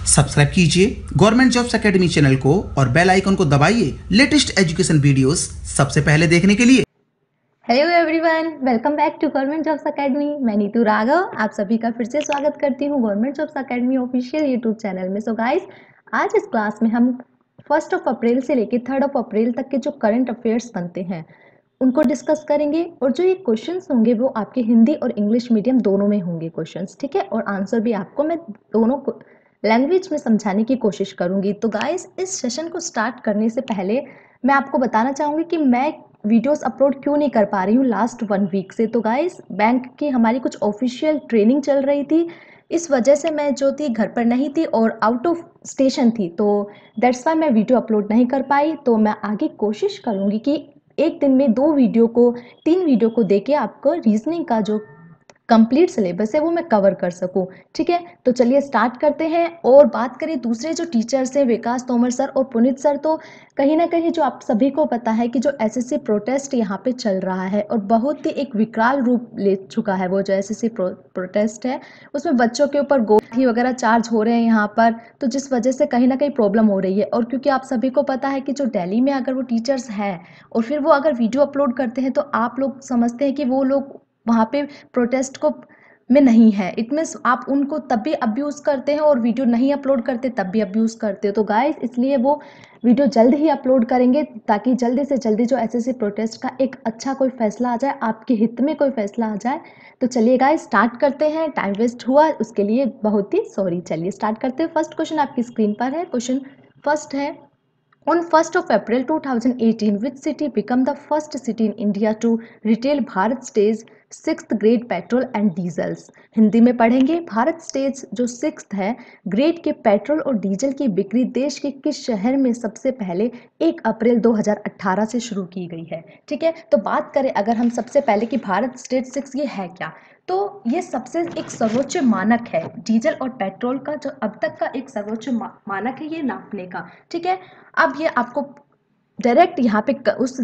Subscribe कीजिए government jobs academy channel को और बेल आइकन को दबाइए लेटेस्ट एजुकेशन वीडियोस सबसे पहले देखने के लिए। Hello everyone, welcome back to government jobs academy. मैं नीतू राघव आप सभी का फिर से स्वागत करती हूँ government jobs academy official YouTube channel में। सो गाइस, आज इस क्लास में हम 1 अप्रैल से लेकर 3 अप्रैल तक के जो करंट अफेयर्स बनते हैं उनको डिस्कस करेंगे। और जो ये क्वेश्चंस होंगे वो आपके हिंदी और इंग्लिश मीडियम दोनों में होंगे क्वेश्चंस, ठीक है। और आंसर भी आपको मैं दोनों लैंग्वेज में समझाने की कोशिश करूंगी। तो गाइस, इस सेशन को स्टार्ट करने से पहले मैं आपको बताना चाहूँगी कि मैं वीडियोस अपलोड क्यों नहीं कर पा रही हूँ लास्ट 1 वीक से। तो गाइस, बैंक की हमारी कुछ ऑफिशियल ट्रेनिंग चल रही थी, इस वजह से मैं जो थी घर पर नहीं थी और आउट ऑफ स्टेशन थी, तो दैट्स वाई मैं वीडियो अपलोड नहीं कर पाई। तो मैं आगे कोशिश करूँगी कि एक दिन में 2 वीडियो को 3 वीडियो को देके आपको रीजनिंग का जो कंप्लीट सिलेबस है वो मैं कवर कर सकूं, ठीक है। तो चलिए स्टार्ट करते हैं। और बात करें दूसरे जो टीचर्स हैं, विकास तोमर सर और पुनीत सर, तो कहीं ना कहीं जो आप सभी को पता है कि जो एसएससी प्रोटेस्ट यहाँ पे चल रहा है और बहुत ही एक विकराल रूप ले चुका है, वो जो एसएससी प्रोटेस्ट है उसमें बच्चों के ऊपर गोली वगैरह चार्ज हो रहे हैं यहाँ पर, तो जिस वजह से कहीं ना कहीं प्रॉब्लम हो रही है। और क्योंकि आप सभी को पता है कि जो दिल्ली में अगर वो टीचर्स हैं और फिर वो अगर वीडियो अपलोड करते हैं तो आप लोग समझते हैं कि वो लोग वहाँ पे प्रोटेस्ट को में नहीं है। इट मीन्स आप उनको तब भी अब्यूज़ करते हैं और वीडियो नहीं अपलोड करते तब भी अब्यूज़ करते हो। तो गाइस, इसलिए वो वीडियो जल्द ही अपलोड करेंगे ताकि जल्दी से जल्दी जो एसएससी प्रोटेस्ट का एक अच्छा कोई फैसला आ जाए, आपके हित में कोई फैसला आ जाए। तो चलिए गाइस स्टार्ट करते हैं। टाइम वेस्ट हुआ उसके लिए बहुत ही सॉरी। चलिए स्टार्ट करते हैं। फर्स्ट क्वेश्चन आपकी स्क्रीन पर है। क्वेश्चन फर्स्ट है, On 1st of April 2018, which city became the first city in India to retail Bharat stage 6th grade petrol and diesels? Hindi में पढ़ेंगे। भारत स्टेज जो 6th है ग्रेड के पेट्रोल और डीजल की बिक्री देश के किस शहर में सबसे पहले 1 अप्रैल 2018 से शुरू की गई है? ठीक है, तो बात करें अगर हम सबसे पहले कि भारत स्टेज 6 ये है क्या, तो ये सबसे एक सर्वोच्च मानक है डीजल और पेट्रोल का, जो अब तक का एक सर्वोच्च मानक है ये नापने का, ठीक है। अब ये आपको डायरेक्ट यहाँ पे उस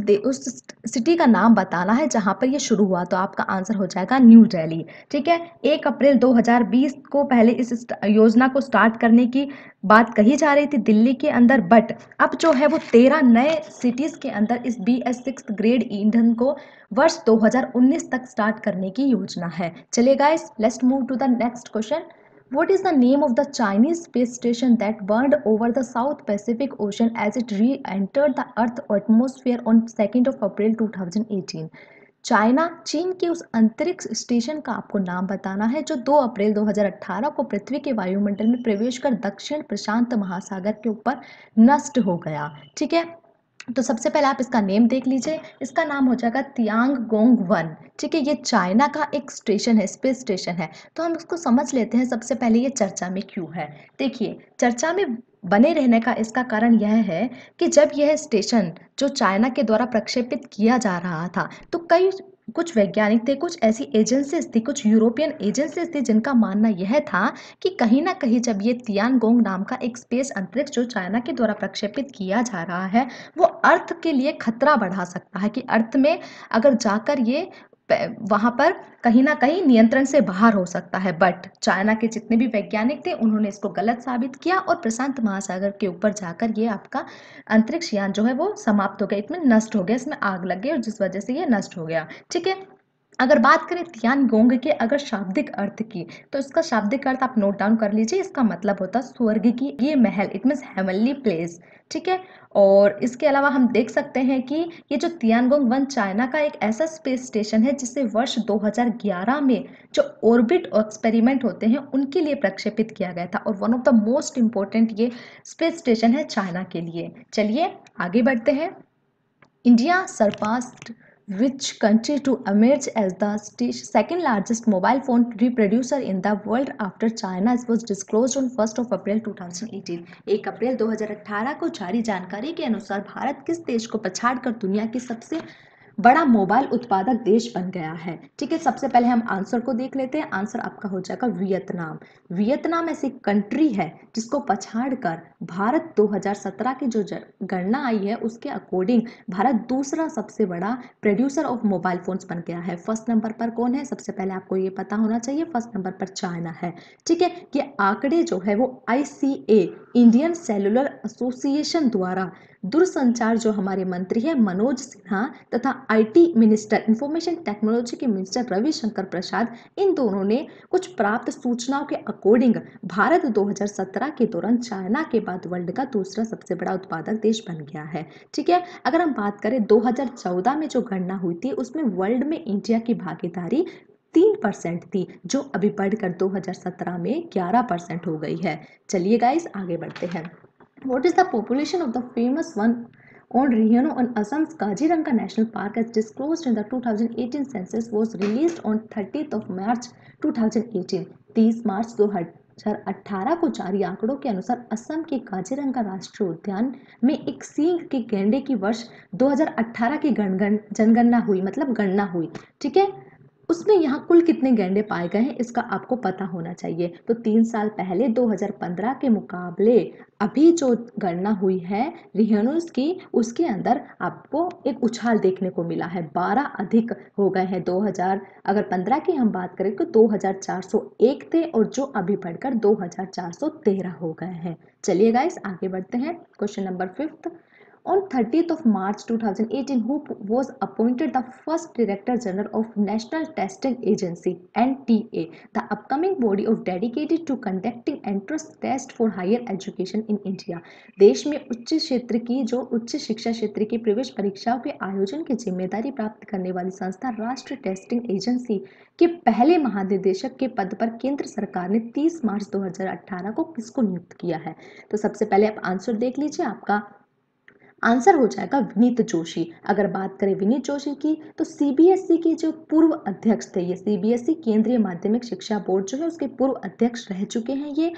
सिटी का नाम बताना है जहाँ पर ये शुरू हुआ, तो आपका आंसर हो जाएगा न्यू दिल्ली, ठीक है। 1 अप्रैल 2020 को पहले इस योजना को स्टार्ट करने की बात कही जा रही थी दिल्ली के अंदर, बट अब जो है वो 13 नए सिटीज़ के अंदर इस BS6 ग्रेड ईंधन को वर्ष 2019 तक स्टार्ट करने की योजना है। चलिए guys, let's move to the next question. What is the name of the Chinese space station that burned over the South Pacific Ocean as it re-entered the Earth atmosphere on 2nd of April 2018? China चीन के उस अंतरिक्ष station का आपको नाम बताना है जो 2 अप्रैल 2018 को पृथ्वी के वायुमंडल में प्रवेश कर दक्षिण प्रशांत महासागर के ऊपर नष्ट हो गया, ठीक है। तो सबसे पहले आप इसका नेम देख लीजिए। इसका नाम हो जाएगा तियांगोंग 1, ठीक है। ये चाइना का एक स्टेशन है, स्पेस स्टेशन है। तो हम इसको समझ लेते हैं सबसे पहले ये चर्चा में क्यों है। देखिए, चर्चा में बने रहने का इसका कारण यह है कि जब यह स्टेशन जो चाइना के द्वारा प्रक्षेपित किया जा रहा था तो कई कुछ वैज्ञानिक थे, कुछ ऐसी एजेंसीज थी, कुछ यूरोपियन एजेंसीज थी जिनका मानना यह था कि कहीं ना कहीं जब ये तियानगोंग नाम का एक स्पेस अंतरिक्ष जो चाइना के द्वारा प्रक्षेपित किया जा रहा है वो अर्थ के लिए खतरा बढ़ा सकता है, कि अर्थ में अगर जाकर ये वहां पर कहीं ना कहीं नियंत्रण से बाहर हो सकता है। बट चाइना के जितने भी वैज्ञानिक थे उन्होंने इसको गलत साबित किया और प्रशांत महासागर के ऊपर जाकर ये आपका अंतरिक्ष यान जो है वो समाप्त हो गया, इसमें नष्ट हो गया, इसमें आग लग गई और जिस वजह से ये नष्ट हो गया, ठीक है। अगर बात करें तियानगोंग के अगर शाब्दिक अर्थ की, तो इसका शाब्दिक अर्थ आप नोट डाउन कर लीजिए। इसका मतलब होता है स्वर्ग की ये महल, इट मीन्स हेवनली प्लेस, ठीक है। और इसके अलावा हम देख सकते हैं कि ये जो तियानगोंग 1 चाइना का एक ऐसा स्पेस स्टेशन है जिसे वर्ष 2011 में जो ऑर्बिट एक्सपेरिमेंट होते हैं उनके लिए प्रक्षेपित किया गया था और one of the most important ये स्पेस स्टेशन है चाइना के लिए। चलिए आगे बढ़ते हैं। India surpassed which country to emerge as the second largest mobile phone reproducer in the world after China was disclosed on 1st of April 2018? 1 अप्रैल 2018 को जारी जानकारी के अनुसार भारत किस देश को पछाड़कर दुनिया की सबसे बड़ा मोबाइल उत्पादक देश बन गया है? ठीक है, सबसे पहले हम आंसर को देख लेते हैं। आंसर आपका हो जाएगा वियतनाम। वियतनाम ऐसी कंट्री है, जिसको पछाड़कर भारत 2017 की जो गणना आई है उसके अकॉर्डिंग भारत दूसरा सबसे बड़ा प्रोड्यूसर ऑफ मोबाइल फोन्स बन गया है। फर्स्ट नंबर पर कौन है? सबसे पहले आपको ये पता होना चाहिए, फर्स्ट नंबर पर चाइना है। ठीक है, ये आंकड़े जो है वो ICA इंडियन सेलुलर एसोसिएशन द्वारा दूरसंचार जो हमारे मंत्री है मनोज सिन्हा तथा IT मिनिस्टर इंफॉर्मेशन टेक्नोलॉजी के मिनिस्टर रविशंकर प्रसाद, इन दोनों ने कुछ प्राप्त सूचनाओं के अकॉर्डिंग भारत 2017 के दौरान चाइना के बाद वर्ल्ड का दूसरा सबसे बड़ा उत्पादक देश बन गया है। ठीक है, अगर हम बात करें 2014 में जो गणना हुई थी उसमें वर्ल्ड में इंडिया की भागीदारी 3% थी, जो अभी बढ़कर 2017 में 11% हो गई है। चलिए गाइस आगे बढ़ते हैं। What is the population of the famous one on Rihano on Assam's Kaziranga National Park as disclosed in the 2018 census was released on 30th of March 2018। 30 मार्च 2018 को जारी आंकड़ों के अनुसार असम के काजीरंगा राष्ट्रीय उद्यान में एक सींग के गैंडे की वर्ष 2018 की जनगणना हुई, मतलब गणना हुई। ठीक है, उसमें यहाँ कुल कितने गैंडे पाए गए हैं इसका आपको पता होना चाहिए। तो 3 साल पहले 2015 के मुकाबले अभी जो गणना हुई है रिहनोस की, उसके अंदर आपको एक उछाल देखने को मिला है, 12 अधिक हो गए हैं। 2000 अगर 15 की हम बात करें तो 2401 थे और जो अभी बढ़कर 2413 हो गए हैं। चलिए गाइस आगे बढ़ते हैं। Question number 5th, On 30th of March 2018, who was appointed the first Director General of National Testing Agency (NTA), the upcoming body of dedicated to conducting entrance test for higher education in India। देश में उच्च क्षेत्र की जो उच्च शिक्षा क्षेत्र की प्रवेश परीक्षाओं के आयोजन की जिम्मेदारी प्राप्त करने वाली संस्था राष्ट्रीय टेस्टिंग एजेंसी के पहले महानिदेशक के पद पर केंद्र सरकार ने 30 मार्च 2018 को किसको नियुक्त किया है? तो सबसे पहले आप आंसर देख लीजिए, आपका आंसर हो जाएगा विनीत जोशी। अगर बात करें विनीत जोशी की तो CBSE के जो पूर्व अध्यक्ष थे, ये CBSE केंद्रीय माध्यमिक शिक्षा बोर्ड जो है उसके पूर्व अध्यक्ष रह चुके हैं। ये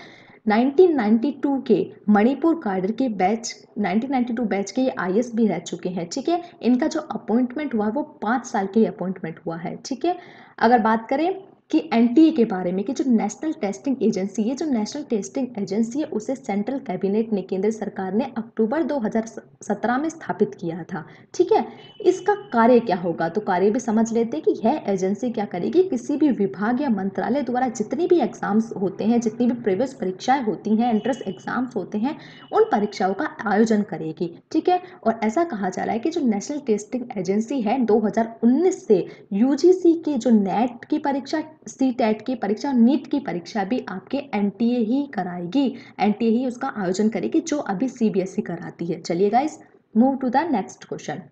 1992 के मणिपुर काडर के बैच 1992 बैच के ये IS भी रह चुके हैं। ठीक है, इनका जो अपॉइंटमेंट हुआ वो 5 साल के अपॉइंटमेंट हुआ है। ठीक है, अगर बात करें कि NTA के बारे में कि जो नेशनल टेस्टिंग एजेंसी है, जो नेशनल टेस्टिंग एजेंसी है उसे सेंट्रल कैबिनेट ने, केंद्र सरकार ने अक्टूबर 2017 में स्थापित किया था। ठीक है, इसका कार्य क्या होगा? तो कार्य भी समझ लेते हैं कि यह एजेंसी क्या करेगी, किसी भी विभाग या मंत्रालय द्वारा जितनी भी एग्जाम्स होते हैं, जितनी भी प्रवेश परीक्षाएं होती हैं, एंट्रेंस एग्जाम्स होते हैं, उन परीक्षाओं का आयोजन करेगी। ठीक है, और ऐसा कहा जा रहा है कि जो नेशनल टेस्टिंग एजेंसी है 2019 से UGC की जो नेट की परीक्षा, CTET की परीक्षा, नीट की परीक्षा भी आपके NTA ही कराएगी, NTA ही उसका आयोजन करेगी, जो अभी CBSE कराती है। चलिए guys move to the next question.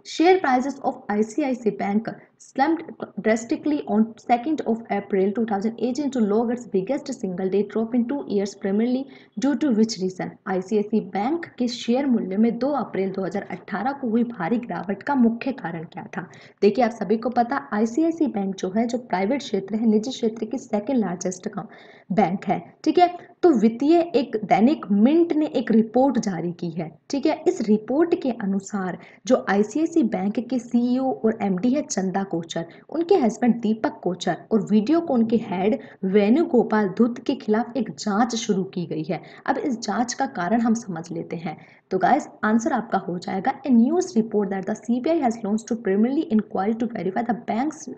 Share prices of ICICI Bank slumped drastically on 2nd of April 2018 to log its biggest single day drop in 2 years, primarily due to which reason? ICICI bank के share मूल्य में 2 अप्रैल 2018 को हुई भारी गिरावट का मुख्य कारण क्या था? देखिए, आप सभी को पता ICICI बैंक जो है, जो प्राइवेट क्षेत्र है, निजी क्षेत्र की सेकेंड लार्जेस्ट बैंक है। ठीक है, तो वित्तीय एक दैनिक मिंट ने एक रिपोर्ट जारी की है। ठीक है, इस रिपोर्ट के अनुसार जो ICICI बैंक के CEO और MD है चंदा कोचर, उनके हस्बैंड दीपक कोचर और वीडियोकॉन के हेड वेणुगोपाल धूत के खिलाफ एक जांच शुरू की गई है। अब इस जांच का कारण हम समझ लेते हैं। तो गाइस आंसर आपका हो जाएगा a news report that the CBI has launched to preliminary inquiry to verify the banks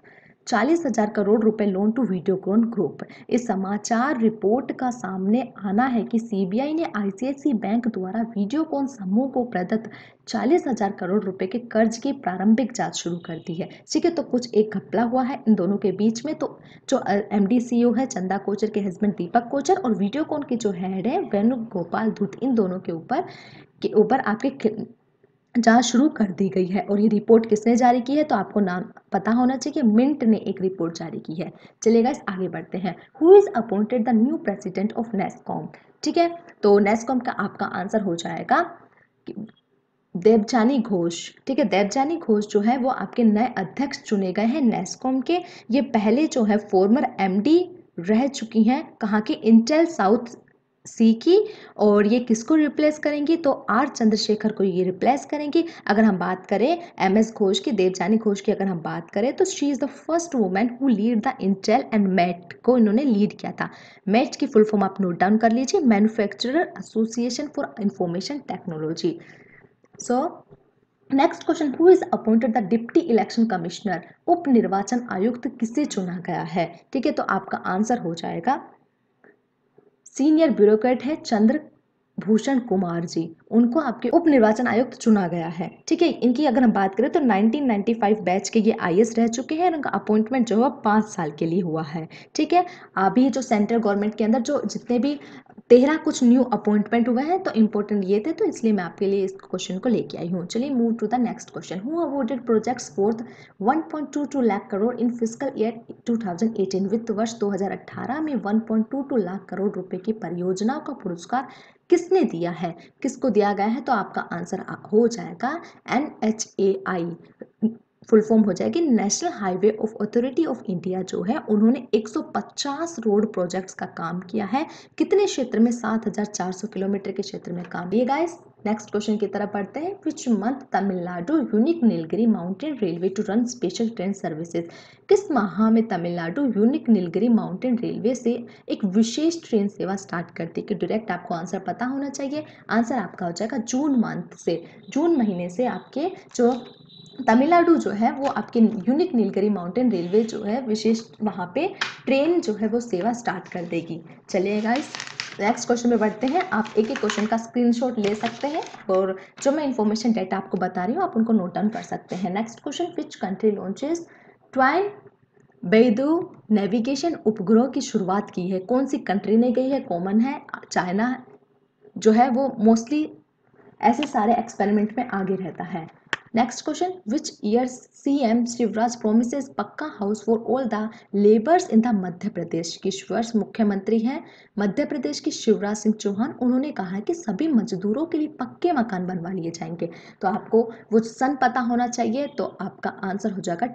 40,000 crore rupees loan to Videocon group. इस समाचार रिपोर्ट का सामने आना है कि CBI ने ICICI बैंक द्वारा वीडियोकॉन समूह को प्रदत्त 40,000 करोड़ रुपए के कर्ज की प्रारंभिक जांच शुरू कर दी है। ठीक है, तो कुछ एक घपला हुआ है इन दोनों के बीच में। तो जो MD CEO है चंदा कोचर के हस्बैंड दीपक कोचर और वीडियोकॉन के जो हेड है वेणुगोपाल धूत, इन दोनों के ऊपर आपके जांच शुरू कर दी गई है। और ये रिपोर्ट किसने जारी की है? तो आपको नाम पता होना चाहिए कि मिंट ने एक रिपोर्ट जारी की है। चलिए गाइस आगे बढ़ते हैं। Who is appointed the new president of NASSCOM? ठीक है, तो नेस्कॉम का आपका आंसर हो जाएगा देवजानी घोष। ठीक है, देवजानी घोष जो है वो आपके नए अध्यक्ष चुने गए हैं नेस्कॉम के। ये पहले जो है फॉर्मर MD रह चुकी हैं कहाँ की? इंटेल साउथ सी की, और ये किसको रिप्लेस करेंगी, तो आर चंद्रशेखर को ये रिप्लेस करेंगी। अगर हम बात करें एम एस घोष की, देवजानी घोष की अगर हम बात करें, तो she is the first women who lead the Intel and MAIT को इन्होंने लीड किया था। मेट की फुल फॉर्म आप नोट डाउन कर लीजिए, manufacturer association for information technology. So next question, who is appointed the deputy election commissioner, उप निर्वाचन आयुक्त किसे चुना गया है, ठीक है, तो आपका आंसर हो जाएगा सीनियर ब्यूरोक्रेट है चंद्र भूषण कुमार जी, उनको आपके उप निर्वाचन आयुक्त चुना गया है, ठीक है। इनकी अगर हम बात करें तो 1995 बैच के ये आईएएस रह चुके हैं, इनका अपॉइंटमेंट जो है 5 साल के लिए हुआ है, ठीक है। अभी जो सेंट्रल गवर्नमेंट के अंदर जो जितने भी 13 कुछ न्यू अपॉइंटमेंट हुए हैं, तो इंपॉर्टेंट ये थे, तो इसलिए मैं आपके लिए इस क्वेश्चन को लेके आई हूँ। चलिए move to the next question, who awarded projects worth 1.22 lakh crore in physical year 2018, वित्त वर्ष 2018 में 1.22 लाख करोड़ रुपए की परियोजनाओं का पुरस्कार किसने दिया है, किसको दिया गया है, तो आपका आंसर हो जाएगा NHAI, फुल फॉर्म हो जाएगी national highway of authority of India, जो है उन्होंने 150 रोड प्रोजेक्ट्स का काम किया है, कितने क्षेत्र में, 7400 किलोमीटर के क्षेत्र में काम किया। गाइस नेक्स्ट क्वेश्चन की तरफ बढ़ते हैं, which month Tamil Nadu unique Nilgiri mountain railway to run special train services, किस माह में Tamil Nadu unique Nilgiri mountain railway से एक विशेष ट्रेन सेवा स्टार्ट करती है, कि डायरेक्ट आपको आंसर पता होना चाहिए। आंसर आपका हो जाएगा जून मंथ से, जून महीने से आपके जो तमिलनाडु जो है वो आपके यूनिक नीलगिरी माउंटेन रेलवे जो है विशेष वहाँ पे ट्रेन जो है वो सेवा स्टार्ट कर देगी। चलिए गाइस नेक्स्ट क्वेश्चन में बढ़ते हैं, आप एक एक क्वेश्चन का स्क्रीनशॉट ले सकते हैं, और जो मैं इंफॉर्मेशन डेटा आपको बता रही हूँ आप उनको नोट डाउन कर सकते हैं। Next question, which country launches twin BeiDou navigation उपग्रह की शुरुआत की है, कौन सी कंट्री ने की है, कॉमन है, चाइना जो है वो मोस्टली ऐसे सारे एक्सपेरिमेंट में आगे रहता है। Next question, which year CM Shivraj promises pucca house for all the labours in the Madhya Pradesh, किस वर्ष मुख्यमंत्री हैं मध्य प्रदेश की शिवराज सिंह चौहान, उन्होंने कहा है कि सभी मजदूरों के लिए पक्के मकान बनवा लिए जाएंगे, तो आपको वो सन पता होना चाहिए, तो आपका आंसर हो जाएगा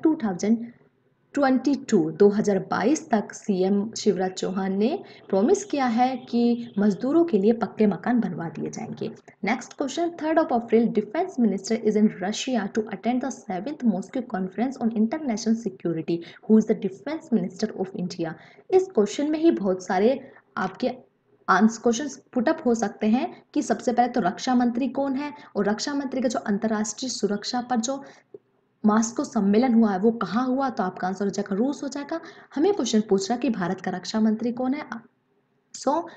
2022 तक सीएम शिवराज चौहान ने प्रॉमिस किया है कि मजदूरों के लिए पक्के मकान बनवा दिए जाएंगे। Next question, 3 April defence minister is in Russia to attend the 7th Moscow conference on international security, who is the defence minister of India. इस क्वेश्चन में ही बहुत सारे आपके आंसर क्वेश्चन पुटअप हो सकते हैं कि सबसे पहले तो रक्षा मंत्री कौन है, और रक्षा मंत्री का जो अंतर्राष्ट्रीय सुरक्षा पर जो मास्को सम्मेलन हुआ है वो कहाँ हुआ, तो आपका आंसर हो जाएगा रूस हो जाएगा। हमें क्वेश्चन पूछ रहा है कि भारत का रक्षा मंत्री कौन है, सो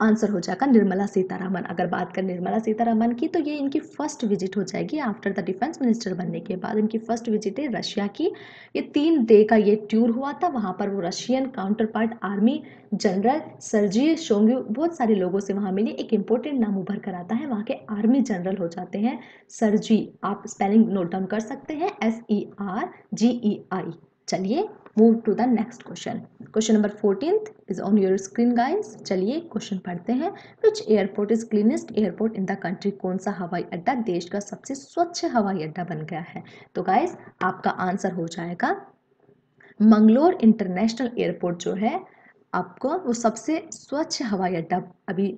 आंसर हो जाएगा निर्मला सीतारमन। अगर बात करें निर्मला सीतारमन की, तो ये इनकी फर्स्ट विजिट हो जाएगी आफ्टर द डिफेंस मिनिस्टर बनने के बाद, इनकी फर्स्ट विजिट है रशिया की। ये 3 डे का ये टूर हुआ था, वहाँ पर वो Russian counterpart army general Sergei Shoigu बहुत सारे लोगों से वहाँ मिली। एक इंपॉर्टेंट नाम उभर कर आता है, वहाँ के आर्मी जनरल हो जाते हैं सर्जी, आप स्पेलिंग नोट डाउन कर सकते हैं SERGEI। चलिए move to the next question, question number 14 is on your screen guys. चलिए क्वेश्चन पढ़ते हैं, which airport is cleanest airport in the country, कौन सा हवाई अड्डा देश का सबसे स्वच्छ हवाई अड्डा बन गया है, तो गाइस आपका आंसर हो जाएगा मंगलोर इंटरनेशनल एयरपोर्ट जो है आपको वो सबसे स्वच्छ हवाई अड्डा अभी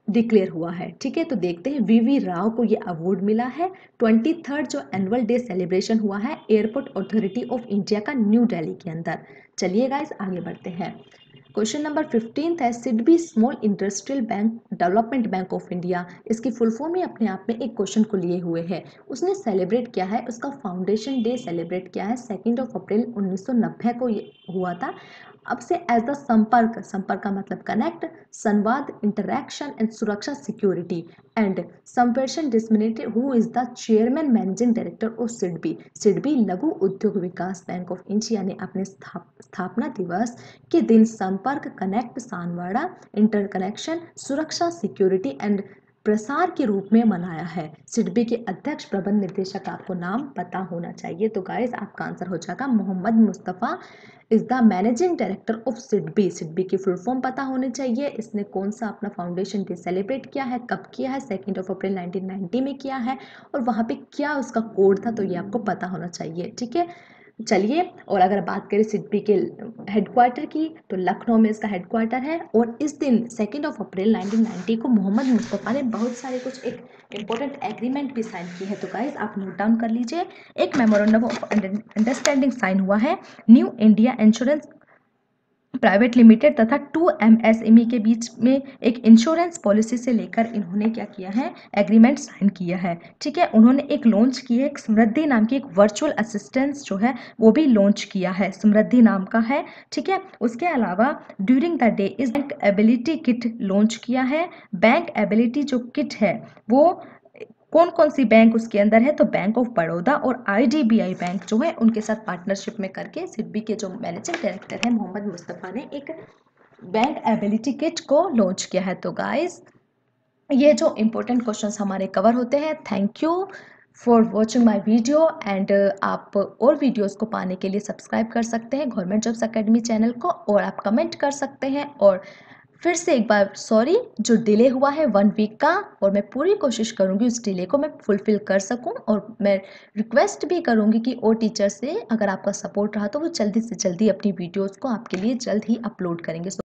डिक्लेयर हुआ है, ठीक है। तो देखते हैं, VV राव को ये अवार्ड मिला है। 23rd जो एनुअल डे सेलिब्रेशन हुआ है एयरपोर्ट अथॉरिटी ऑफ इंडिया का न्यू दिल्ली के अंदर। चलिए गाइस आगे बढ़ते हैं, क्वेश्चन नंबर 15 है, SIDBI small industrial bank development bank of India, इसकी फुल फॉर्म ही अपने आप में एक क्वेश्चन को लिए हुए है। उसने सेलिब्रेट किया है, उसका फाउंडेशन डे सेलिब्रेट किया है 2 अप्रैल 1990 को ये हुआ था। अब से एज द संपर्क, संपर्क का मतलब कनेक्ट, संवाद, इंटरैक्शन एंड सुरक्षा सिक्योरिटी एंड संप्रेषण disseminated, who is the chairman managing director of SIDBI. SIDBI लघु उद्योग विकास बैंक ऑफ इंडिया ने अपने स्थापना दिवस के दिन संपर्क, कनेक्ट, सांवाड़ा, इंटरकनेक्शन, सुरक्षा, सिक्योरिटी एंड प्रसार के रूप में मनाया है। सिडबी के अध्यक्ष प्रबंध निदेशक आपको नाम पता होना चाहिए, तो गाइस आपका आंसर हो जाएगा Mohammad Mustafa is the managing director of SIDBI. SIDBI की फुल फॉर्म पता होनी चाहिए, इसने कौन सा अपना फाउंडेशन डे सेलिब्रेट किया है, कब किया है, 2 अप्रैल 1990 में किया है, और वहाँ पे क्या उसका कोड था, तो ये आपको पता होना चाहिए, ठीक है। चलिए, और अगर बात करें सिडबी के हेडक्वार्टर की, तो लखनऊ में इसका हेडक्वार्टर है। और इस दिन 2 अप्रैल 1990 को मोहम्मद मुस्तफ़ा ने बहुत सारे कुछ एक इम्पोर्टेंट एग्रीमेंट भी साइन किए हैं। तो गाइस आप नोट डाउन कर लीजिए। एक मेमोरेंडम ऑफ अंडरस्टैंडिंग साइन हुआ है new India insurance private limited तथा 2 MSME के बीच में एक इंश्योरेंस पॉलिसी से लेकर इन्होंने क्या किया है, एग्रीमेंट साइन किया है। ठीक है, उन्होंने एक लॉन्च की है, एक समृद्धि नाम की एक वर्चुअल असिस्टेंस जो है वो भी लॉन्च किया है, समृद्धि नाम का है। ठीक है, उसके अलावा ड्यूरिंग द डे इस बैंक एबिलिटी किट लॉन्च किया है। बैंक एबिलिटी जो किट है वो कौन कौन सी बैंक उसके अंदर है, तो बैंक ऑफ बड़ौदा और IDBI बैंक जो है उनके साथ पार्टनरशिप में करके सिडबी के जो मैनेजिंग डायरेक्टर है मोहम्मद मुस्तफ़ा ने एक बैंक एबिलिटी किट को लॉन्च किया है। तो गाइस ये जो इम्पोर्टेंट क्वेश्चंस हमारे कवर होते हैं। Thank you for watching my video and आप और वीडियोस को पाने के लिए सब्सक्राइब कर सकते हैं गवर्नमेंट जॉब्स अकेडमी चैनल को, और आप कमेंट कर सकते हैं। और फिर से एक बार सॉरी जो डिले हुआ है 1 वीक का, और मैं पूरी कोशिश करूंगी उस डिले को मैं फुलफिल कर सकूं। और मैं रिक्वेस्ट भी करूंगी कि और टीचर से अगर आपका सपोर्ट रहा तो वो जल्दी से जल्दी अपनी वीडियोस को आपके लिए जल्द ही अपलोड करेंगे।